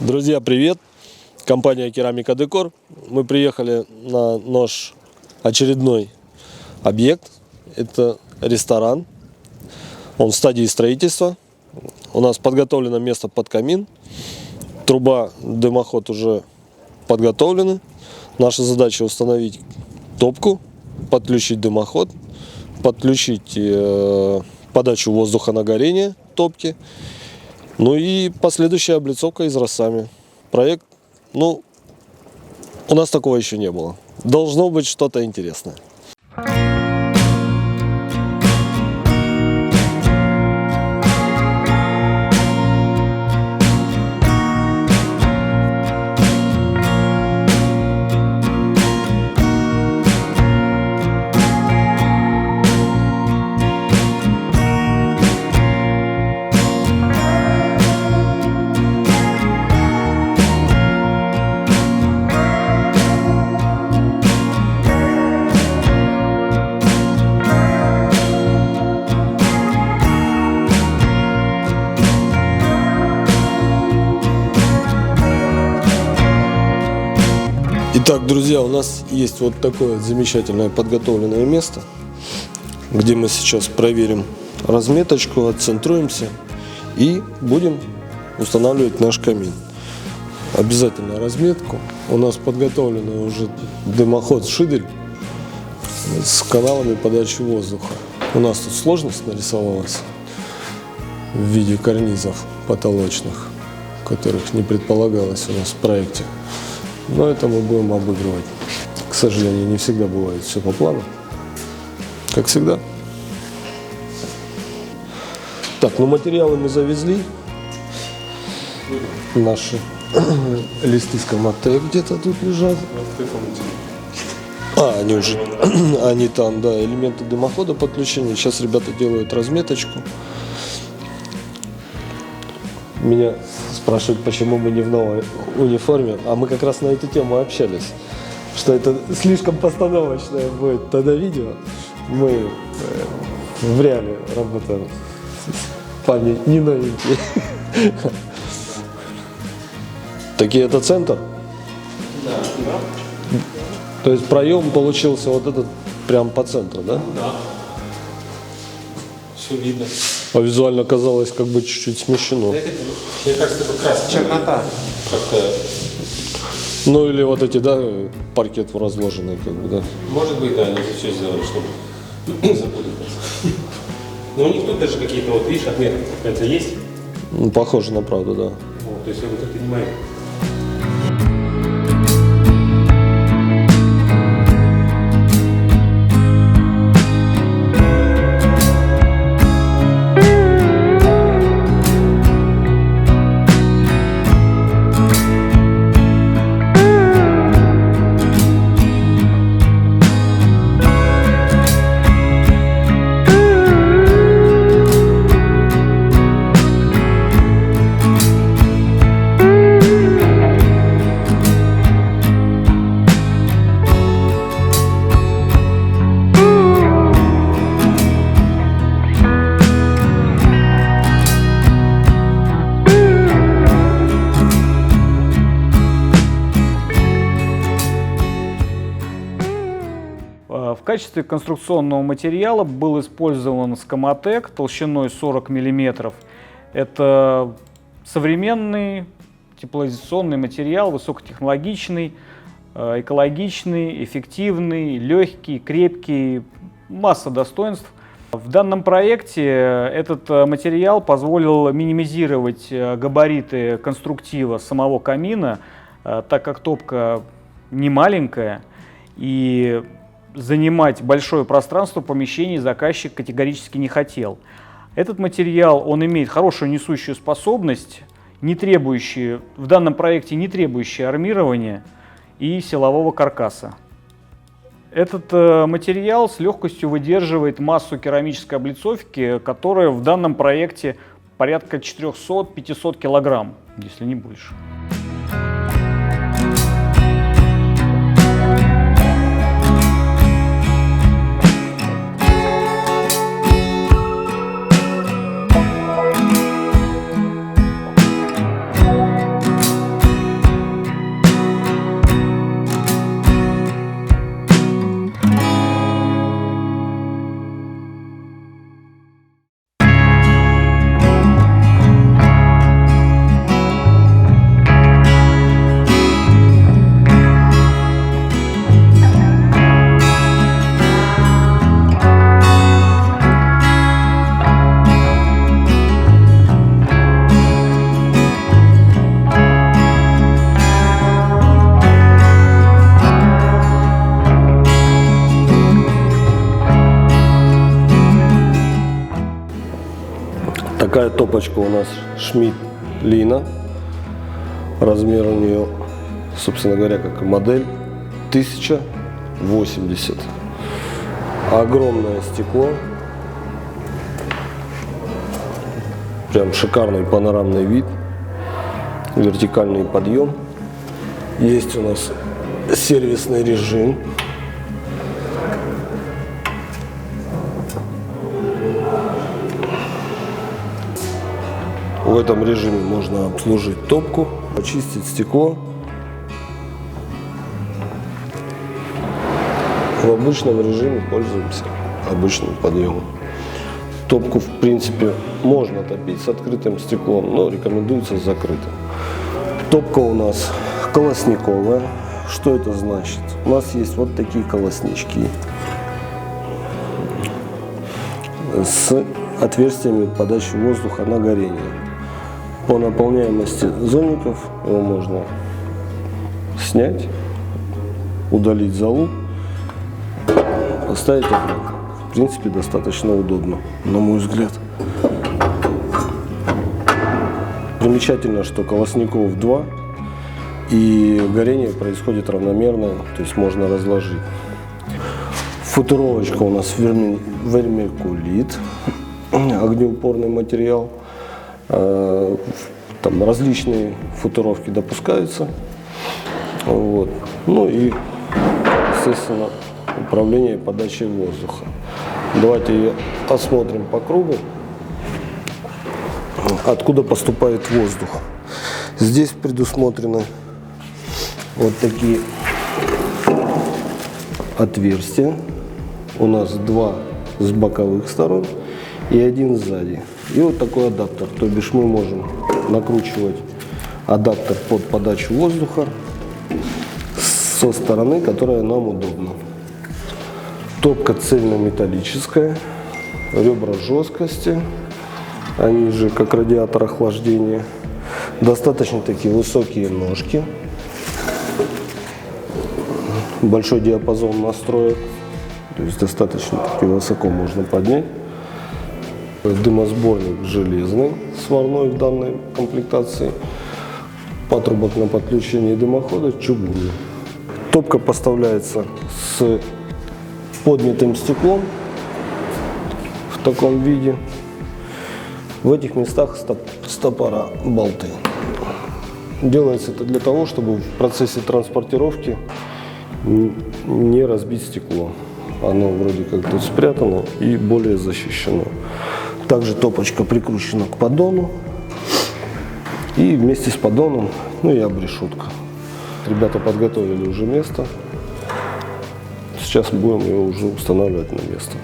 Друзья, привет! Компания Керамика Декор. Мы приехали на наш очередной объект. Это ресторан. Он в стадии строительства. У нас подготовлено место под камин. Труба, дымоход уже подготовлены. Наша задача установить топку, подключить дымоход, подключить подачу воздуха на горение топки. Ну и последующая облицовка изразцами. Проект, у нас такого еще не было. Должно быть что-то интересное. Итак, друзья, у нас есть вот такое замечательное подготовленное место, где мы сейчас проверим разметочку, отцентруемся и будем устанавливать наш камин. Обязательно разметку. У нас подготовлен уже дымоход шидель с каналами подачи воздуха. У нас тут сложность нарисовалась в виде карнизов потолочных, которых не предполагалось у нас в проекте. Но это мы будем обыгрывать. К сожалению, не всегда бывает все по плану. Как всегда. Так, материалы мы завезли. Наши листы с Каматек где-то тут лежат. Они там, да, элементы дымохода подключения. Сейчас ребята делают разметочку. Меня спрашивают, почему мы не в новой униформе, а мы как раз на эту тему общались, что это слишком постановочное будет тогда видео. Мы в реале работаем, парни не новенькие. Такие это центр? Да. То есть проем получился вот этот прям по центру, да? Да. Все видно. А визуально казалось как бы чуть-чуть смещено. Мне кажется, это как раз чернота. Как-то... Ну или вот эти, да, паркет разложенные, как бы, да. Может быть, да, они все сделали, чтобы не запутаться. Но у них тут даже какие-то, вот видишь, отметки, это есть? Похоже на правду, да. Вот, то есть я вот это не мою. В качестве конструкционного материала был использован Скамотек толщиной 40 мм. Это современный теплоизоляционный материал, высокотехнологичный, экологичный, эффективный, легкий, крепкий, масса достоинств. В данном проекте этот материал позволил минимизировать габариты конструктива самого камина, так как топка не маленькая, и занимать большое пространство помещений заказчик категорически не хотел. Этот материал, он имеет хорошую несущую способность, в данном проекте не требующий армирования и силового каркаса. Этот материал с легкостью выдерживает массу керамической облицовки, которая в данном проекте порядка 400-500 килограмм, если не больше. Такая топочка у нас Schmidt Lina. Размер у нее, собственно говоря, как и модель, 1080. Огромное стекло. Прям шикарный панорамный вид. Вертикальный подъем. Есть у нас сервисный режим. В этом режиме можно обслужить топку, очистить стекло. В обычном режиме пользуемся обычным подъемом. Топку, в принципе, можно топить с открытым стеклом, но рекомендуется с закрытым. Топка у нас колосниковая. Что это значит? У нас есть вот такие колоснички с отверстиями подачи воздуха на горение. По наполняемости зольников его можно снять, удалить золу, поставить обратно. В принципе, достаточно удобно, на мой взгляд. Примечательно, что колосников 2, и горение происходит равномерно, то есть можно разложить. Футировочка у нас вермикулит, огнеупорный материал. Там различные футировки допускаются. Вот. Ну и, естественно, управление подачей воздуха. Давайте ее осмотрим по кругу, откуда поступает воздух. Здесь предусмотрены вот такие отверстия. У нас 2 с боковых сторон и 1 сзади. И вот такой адаптер, то бишь мы можем накручивать адаптер под подачу воздуха со стороны, которая нам удобна. Топка цельнометаллическая, ребра жесткости, они же как радиатор охлаждения. Достаточно такие высокие ножки, большой диапазон настроек, то есть достаточно таки высоко можно поднять. Дымосборник железный, сварной в данной комплектации. Патрубок на подключение дымохода чугунный. Топка поставляется с поднятым стеклом в таком виде. В этих местах стопора болты. Делается это для того, чтобы в процессе транспортировки не разбить стекло. Оно вроде как тут спрятано и более защищено. Также топочка прикручена к поддону. И вместе с поддоном, ну и обрешетка. Ребята подготовили уже место. Сейчас будем его уже устанавливать на место.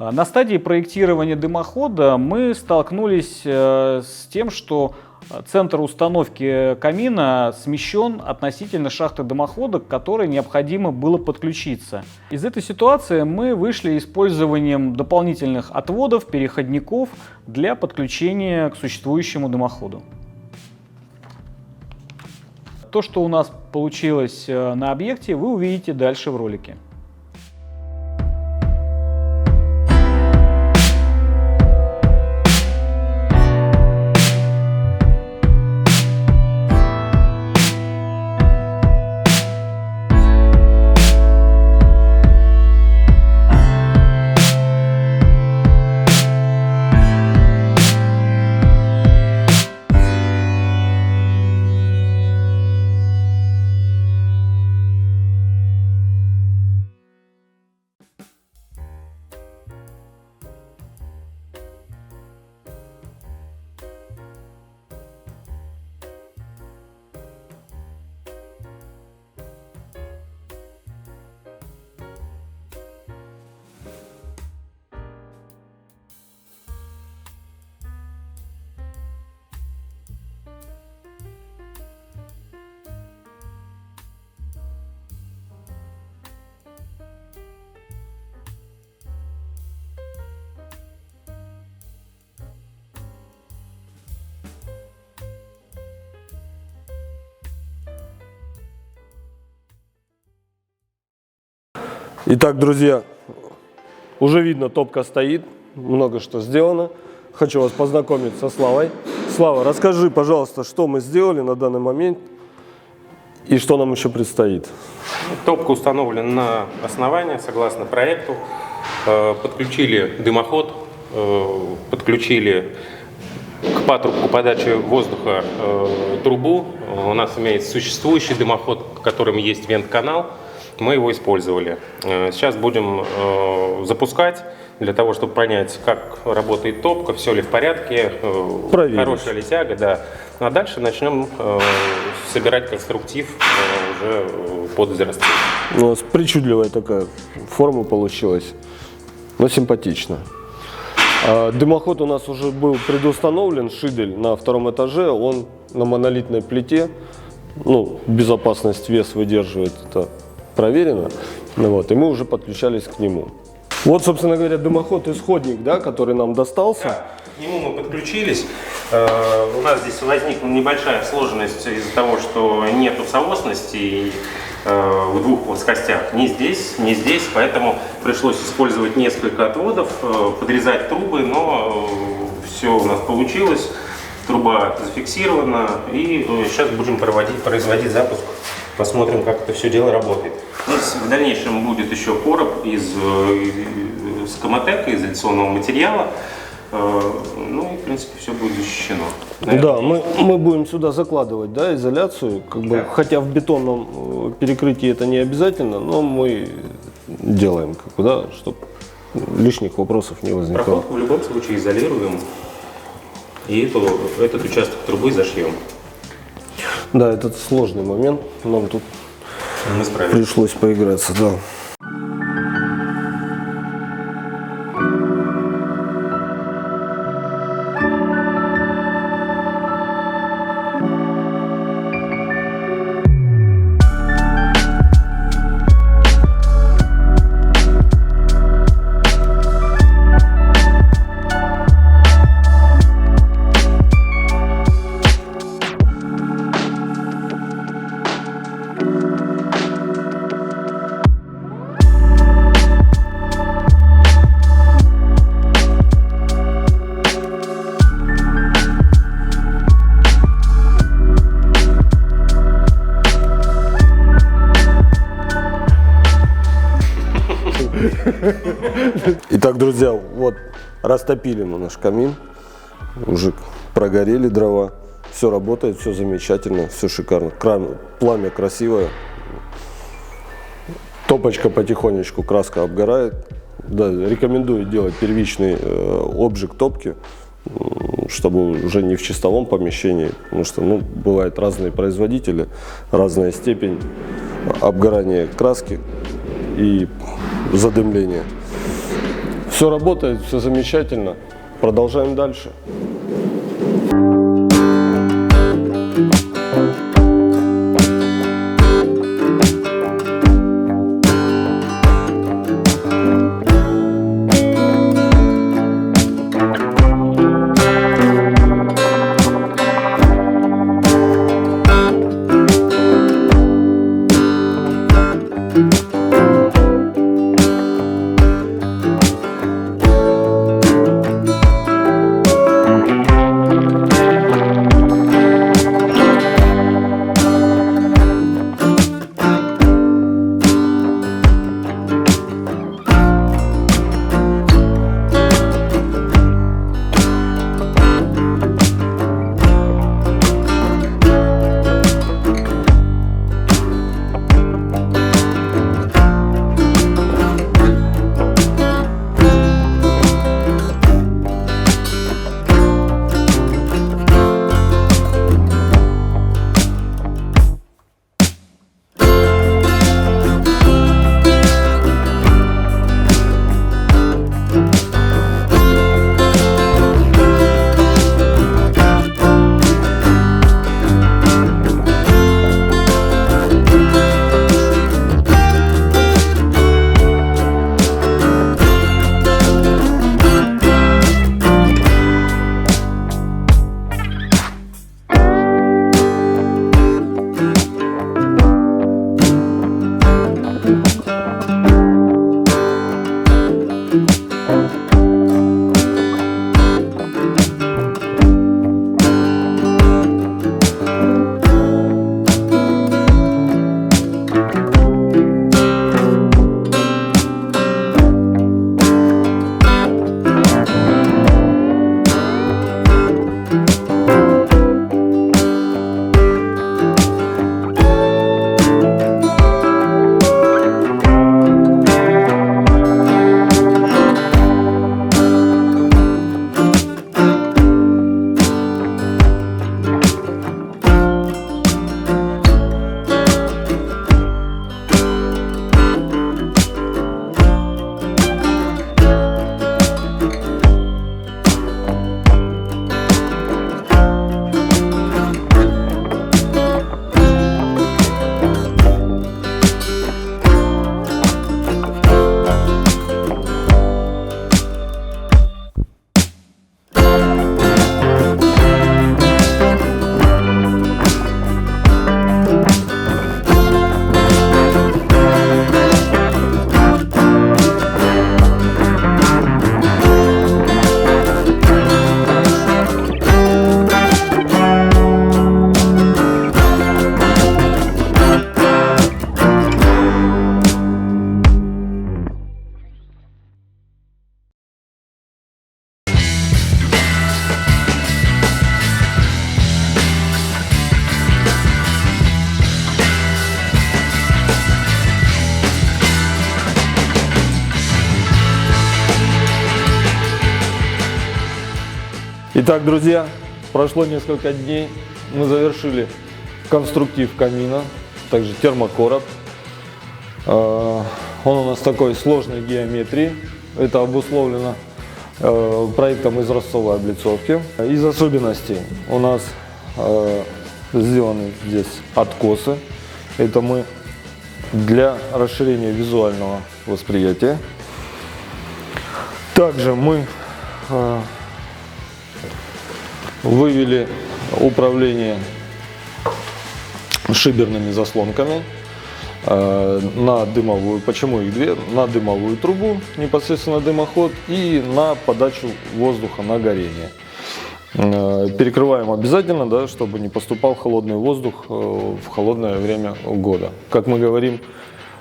На стадии проектирования дымохода мы столкнулись с тем, что центр установки камина смещен относительно шахты дымохода, к которой необходимо было подключиться. Из этой ситуации мы вышли использованием дополнительных отводов, переходников для подключения к существующему дымоходу. То, что у нас получилось на объекте, вы увидите дальше в ролике. Итак, друзья, уже видно, топка стоит, много что сделано. Хочу вас познакомить со Славой. Слава, расскажи, пожалуйста, что мы сделали на данный момент и что нам еще предстоит. Топка установлена на основании, согласно проекту. Подключили дымоход, подключили к патрубку подачи воздуха трубу. У нас имеется существующий дымоход, в котором есть вент-канал. Мы его использовали. Сейчас будем запускать, для того, чтобы понять, как работает топка, все ли в порядке, хорошая ли тяга. Да. А дальше начнем собирать конструктив уже под изразцы. У нас причудливая такая форма получилась, но симпатично. Дымоход у нас уже был предустановлен, шидель на втором этаже, он на монолитной плите. Ну, безопасность, вес выдерживает, это проверено. Вот, и мы уже подключались к нему. Вот, собственно говоря, дымоход-исходник, да, который нам достался. Да, к нему мы подключились. У нас здесь возникла небольшая сложность из-за того, что нету соосности в двух плоскостях. Ни здесь, ни здесь. Поэтому пришлось использовать несколько отводов, подрезать трубы, но все у нас получилось. Труба зафиксирована. И сейчас будем производить запуск. Посмотрим, как это все дело работает. Здесь в дальнейшем будет еще короб из Коматека, изоляционного материала. Ну и, в принципе, все будет защищено. Наверное, да, мы будем сюда закладывать, да, изоляцию, как бы, хотя в бетонном перекрытии это не обязательно, но мы делаем, как бы, да, чтобы лишних вопросов не возникало. Проходку в любом случае изолируем и этот участок трубы зашьем. Да, это сложный момент, нам тут пришлось поиграться, да. Итак, друзья, вот растопили мы наш камин, уже прогорели дрова, все работает, все замечательно, все шикарно, пламя красивое, топочка потихонечку, краска обгорает. Да, рекомендую делать первичный обжиг топки, чтобы уже не в чистовом помещении, потому что, ну, бывают разные производители, разная степень обгорания краски и задымления. Все работает, все замечательно. Продолжаем дальше. Итак, друзья, прошло несколько дней, мы завершили конструктив камина, также термокороб. Он у нас такой сложной геометрии, это обусловлено проектом изразцовой облицовки. Из особенностей у нас сделаны здесь откосы, это мы для расширения визуального восприятия. Также мы вывели управление шиберными заслонками на дымовую, почему их две, на дымовую трубу, непосредственно дымоход, и на подачу воздуха на горение. Перекрываем обязательно, да, чтобы не поступал холодный воздух в холодное время года. Как мы говорим,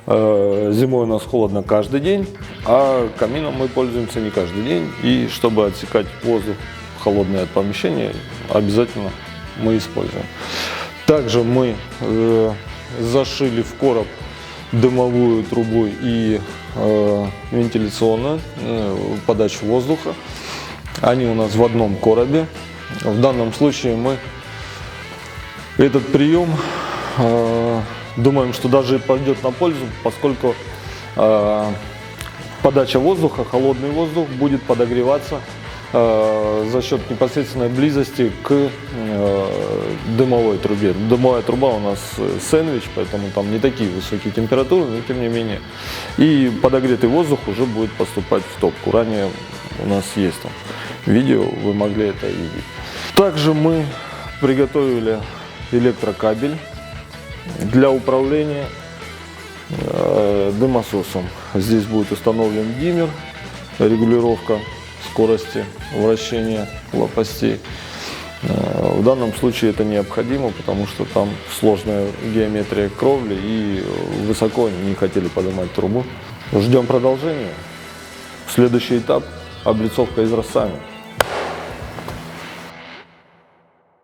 зимой у нас холодно каждый день, а камином мы пользуемся не каждый день. И чтобы отсекать воздух холодное от помещения, обязательно мы используем. Также мы зашили в короб дымовую трубу и вентиляционную подачу воздуха. Они у нас в одном коробе. В данном случае мы этот прием думаем, что даже пойдет на пользу, поскольку подача воздуха, холодный воздух будет подогреваться за счет непосредственной близости к дымовой трубе. Дымовая труба у нас сэндвич, поэтому там не такие высокие температуры, но тем не менее. И подогретый воздух уже будет поступать в топку. Ранее у нас есть там видео, вы могли это видеть. Также мы приготовили электрокабель для управления дымососом. Здесь будет установлен диммер, регулировка скорости вращения лопастей. В данном случае это необходимо, потому что там сложная геометрия кровли и высоко не хотели поднимать трубу. Ждем продолжения. Следующий этап – облицовка изразцами.